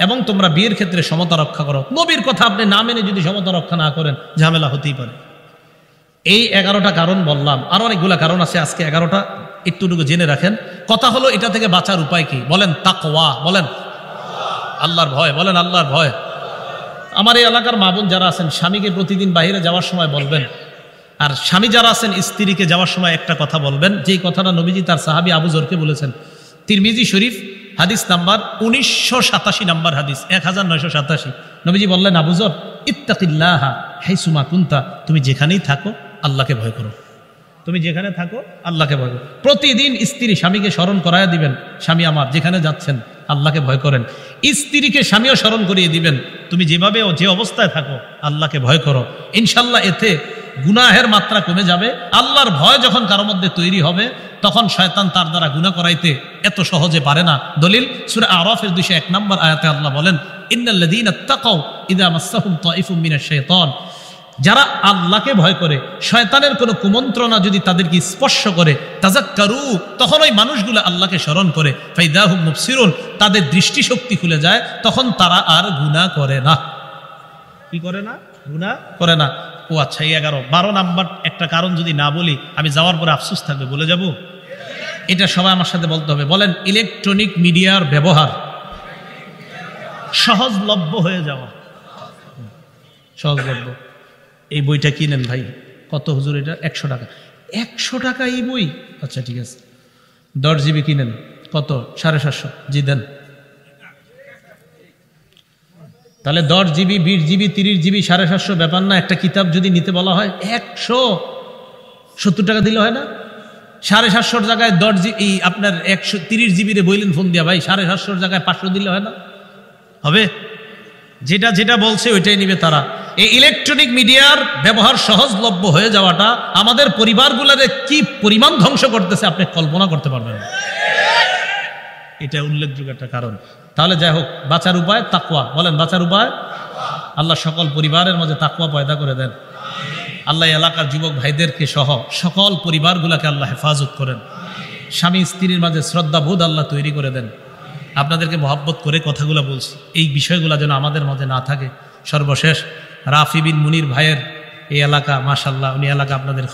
এবং তোমরা বিয়ের ক্ষেত্রে সমতা রক্ষা করো। নবীর কথা আপনি না মেনে যদি সমতা রক্ষা না করেন ঝামেলা হতেই পারে। এই 11টা কারণ বললাম, আরো অনেকগুলা কারণ আছে, আজকে 11টা একটুটুকু জেনে রাখেন। কথা হলো এটা থেকে বাঁচার উপায় কি? বলেন তাকওয়া, বলেন আল্লাহর ভয়, বলেন আল্লাহর ভয়। আমার এই এলাকার মা বোন যারা আছেন, স্বামীকে প্রতিদিন বাইরে যাওয়ার সময় বলবেন, আর স্বামী যারা আছেন স্ত্রীকে যাওয়ার সময় একটা কথা বলবেন, যেই কথাটা নবীজি তার সাহাবী আবু যরকে বলেছেন। তিরমিজি শরীফ হাদিস নাম্বার 1987 নাম্বার হাদিস, 1987। নবীজি বললেন, আবু যর, ইত্তাকিল্লাহা হাইসুমা কুনতা, তুমি যেখানেই থাকো আল্লাহকে ভয় করো। তুমি যেখানে থাকো আল্লাহকে ভয় করো। প্রতিদিন স্ত্রী স্বামীকে স্মরণ করায় দিবেন, স্বামী আমার যেখানে যাচ্ছেন আল্লাহকে ভয় করেন। স্ত্রীকে স্বামীও স্মরণ করিয়ে দিবেন, তুমি যেভাবে যে অবস্থায় থাকো আল্লাহকে ভয় করো। ইনশাল্লাহ এতে গুনাহের মাত্রা কমে যাবে। আল্লাহর ভয় যখন কারোর মধ্যে তৈরি হবে তখন শয়তান তার দ্বারা গুনাহ করাইতে এত সহজে পারে না। দলিল সূরা আরাফের 201 নম্বর আয়াতে আল্লাহ বলেন, ইন্নাল্লাযীনা তাকাউ ইযা মাসসাহুম তাইফুম মিনাশ শাইতান, যারা আল্লাহকে ভয় করে শয়তানের কোনো কুমন্ত্রণা যদি তাদেরকে স্পর্শ করে, তাযাক্কারু, তখন ওই মানুষগুলো আল্লাহকে স্মরণ করে, ফাইদাহুম মুবসিরুন, তাদের দৃষ্টিশক্তি খুলে যায়, তখন তারা আর গুনাহ করে না। কি করে না? গুনাহ করে না। ও আচ্ছা, এই 12 নাম্বার একটা কারণ যদি না বলি আমি যাওয়ার পরে আফসোস থাকবে, বলে যাব। এটা সবাই আমার সাথে বলতে হবে। বলেন, ইলেকট্রনিক মিডিয়ার ব্যবহার সহজলভ্য হয়ে যাওয়া। সহজলভ্য। এই বইটা কিনেন ভাই, কত হুজুর এটা? 100 টাকা। 100 টাকা এই বই? আচ্ছা ঠিক আছে। 10 GB কিনেন, কত? 750। জি দেন। তাহলে 10 GB, 20 GB, 30 GB, 750 ব্যাপার না। একটা কিতাব যদি নিতে বলা হয় 170 টাকা দিলে হয় না? 750 জায়গায় 10 GB, আপনার 130 GB রে বললেন ফোন দিয়া, ভাই 750 জায়গায় 500 দিলে হয় না? হবে? যেটা যেটা বলছে ওইটাই নিবে তারা। এই ইলেকট্রনিক মিডিয়ার ব্যবহার সহজলভ্য হয়ে যাওয়াটা আমাদের পরিবারগুলোরে কি পরিমাণ ধ্বংস করতেছে আপনি কল্পনা করতে পারবেন না। এটা উল্লেখযোগ্য একটা কারণ। তাহলে যাই হোক, বাঁচার উপায় তাকওয়া। বলেন, বাঁচার উপায়? আল্লাহ সকল পরিবারের মধ্যে তাকওয়া পয়দা করে দেন। আল্লাহ এলাকার যুবক ভাইদেরকে সহ সকল পরিবারগুলোকে আল্লাহ হেফাজত করেন। স্বামী স্ত্রীর মাঝে শ্রদ্ধাবোধ আল্লাহ তৈরি করে দেন। আপনাদেরকে মহব্বত করে কথাগুলো বলছি, এই বিষয়গুলো যেন আমাদের মধ্যে না থাকে। সর্বশেষ রাফি বিন মুনির ভাইয়ের এই এলাকা, মাশাল্লাহ, উনি এলাকা আপনাদের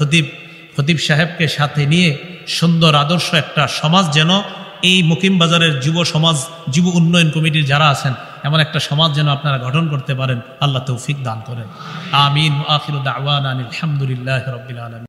খতিব সাহেবকে সাথে নিয়ে সুন্দর আদর্শ একটা সমাজ যেন এই মুকিম বাজারের যুব সমাজ, যুব উন্নয়ন কমিটির যারা আছেন, এমন একটা সমাজ যেন আপনারা গঠন করতে পারেন। আল্লাহ তৌফিক দান করেন। আমিন। আখিরু দাওয়ানা আলহামদুলিল্লাহি রাব্বিল আলামিন।